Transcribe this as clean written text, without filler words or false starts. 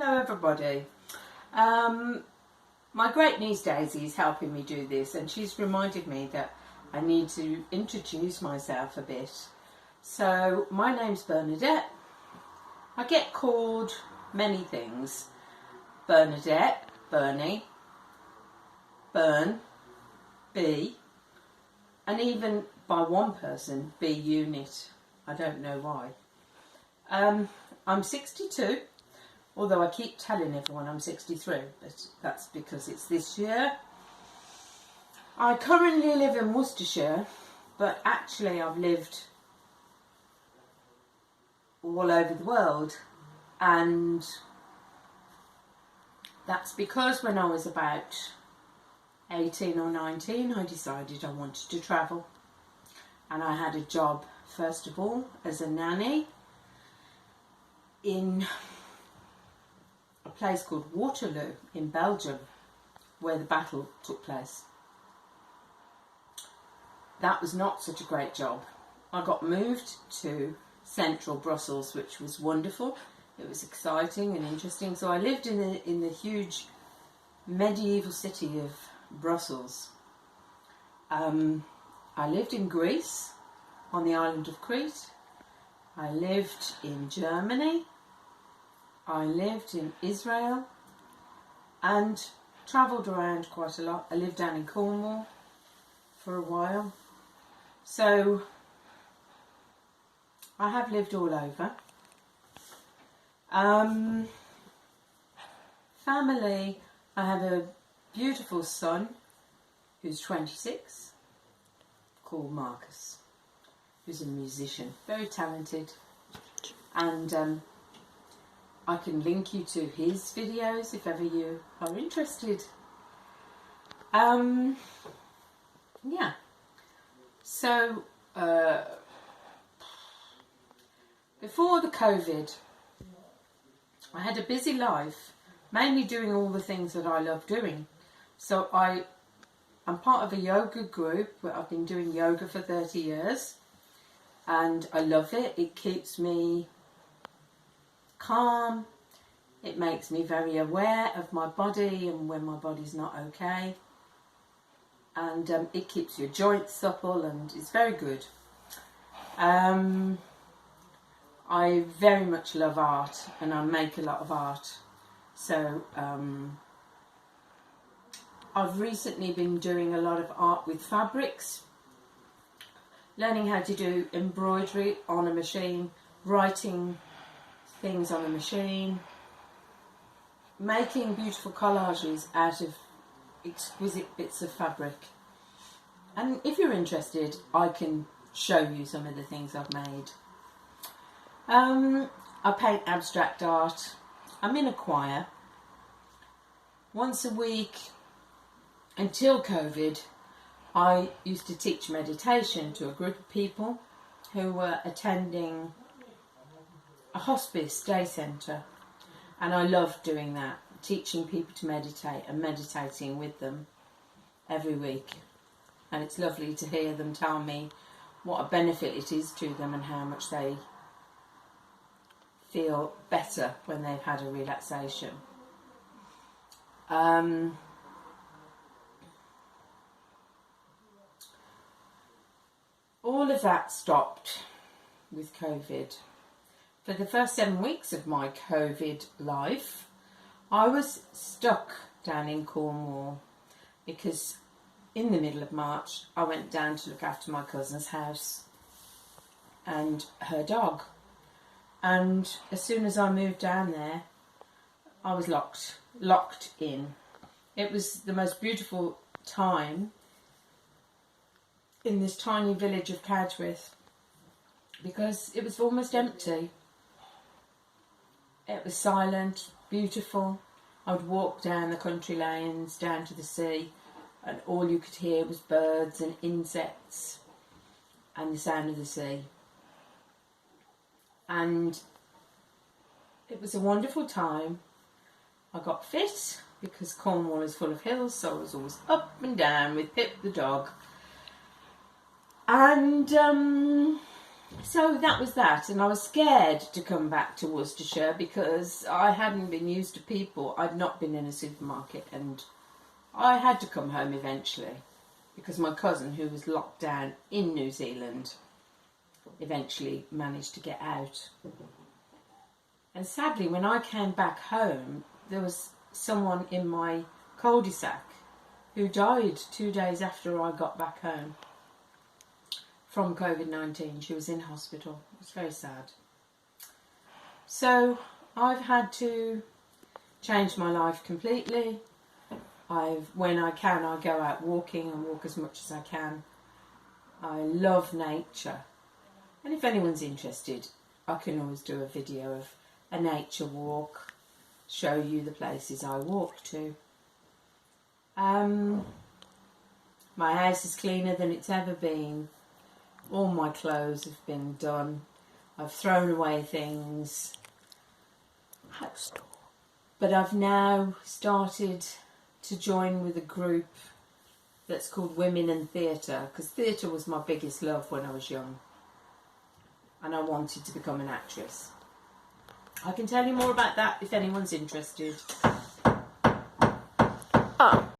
Hello everybody. My great niece Daisy is helping me do this, and she's reminded me that I need to introduce myself a bit. So my name's Bernadette. I get called many things. Bernadette, Bernie, Bern, B, and even by one person, B Unit. I don't know why. I'm 62, although I keep telling everyone I'm 63, but that's because it's this year. I currently live in Worcestershire, but actually I've lived all over the world, and that's because when I was about 18 or 19 I decided I wanted to travel, and I had a job first of all as a nanny in a place called Waterloo in Belgium, where the battle took place. That was not such a great job. I got moved to central Brussels, which was wonderful. It was exciting and interesting. So I lived in the huge medieval city of Brussels. I lived in Greece, on the island of Crete. I lived in Germany. I lived in Israel and travelled around quite a lot. I lived down in Cornwall for a while. So I have lived all over. Family, I have a beautiful son who's 26 called Marcus, who's a musician, very talented, and I can link you to his videos if ever you are interested. Yeah. So before the COVID, I had a busy life, mainly doing all the things that I love doing. So I'm part of a yoga group where I've been doing yoga for 30 years, and I love it. It keeps me calm. It makes me very aware of my body and when my body's not okay, and it keeps your joints supple, and it's very good. I very much love art, and I make a lot of art. So I've recently been doing a lot of art with fabrics, learning how to do embroidery on a machine, writing things on a machine, making beautiful collages out of exquisite bits of fabric. And if you're interested, I can show you some of the things I've made. I paint abstract art. I'm in a choir. Once a week, until COVID, I used to teach meditation to a group of people who were attending a hospice day centre, and I loved doing that, teaching people to meditate and meditating with them every week. And it's lovely to hear them tell me what a benefit it is to them and how much they feel better when they've had a relaxation. All of that stopped with COVID. For the first 7 weeks of my COVID life, I was stuck down in Cornwall because in the middle of March I went down to look after my cousin's house and her dog. And as soon as I moved down there, I was locked in. It was the most beautiful time in this tiny village of Cadgwith, because it was almost empty. It was silent, beautiful. I would walk down the country lanes, down to the sea, and all you could hear was birds and insects and the sound of the sea. And it was a wonderful time. I got fit because Cornwall is full of hills, so I was always up and down with Pip the dog. And So that was that, and I was scared to come back to Worcestershire because I hadn't been used to people. I'd not been in a supermarket, and I had to come home eventually because my cousin, who was locked down in New Zealand, eventually managed to get out. And sadly, when I came back home, there was someone in my cul-de-sac who died 2 days after I got back home from COVID-19. She was in hospital. It was very sad. So I've had to change my life completely. When I can, I go out walking and walk as much as I can. I love nature. And if anyone's interested, I can always do a video of a nature walk, show you the places I walk to. My house is cleaner than it's ever been. All my clothes have been done. I've thrown away things. House tour. But I've now started to join with a group that's called Women in Theatre, because theatre was my biggest love when I was young. And I wanted to become an actress. I can tell you more about that if anyone's interested.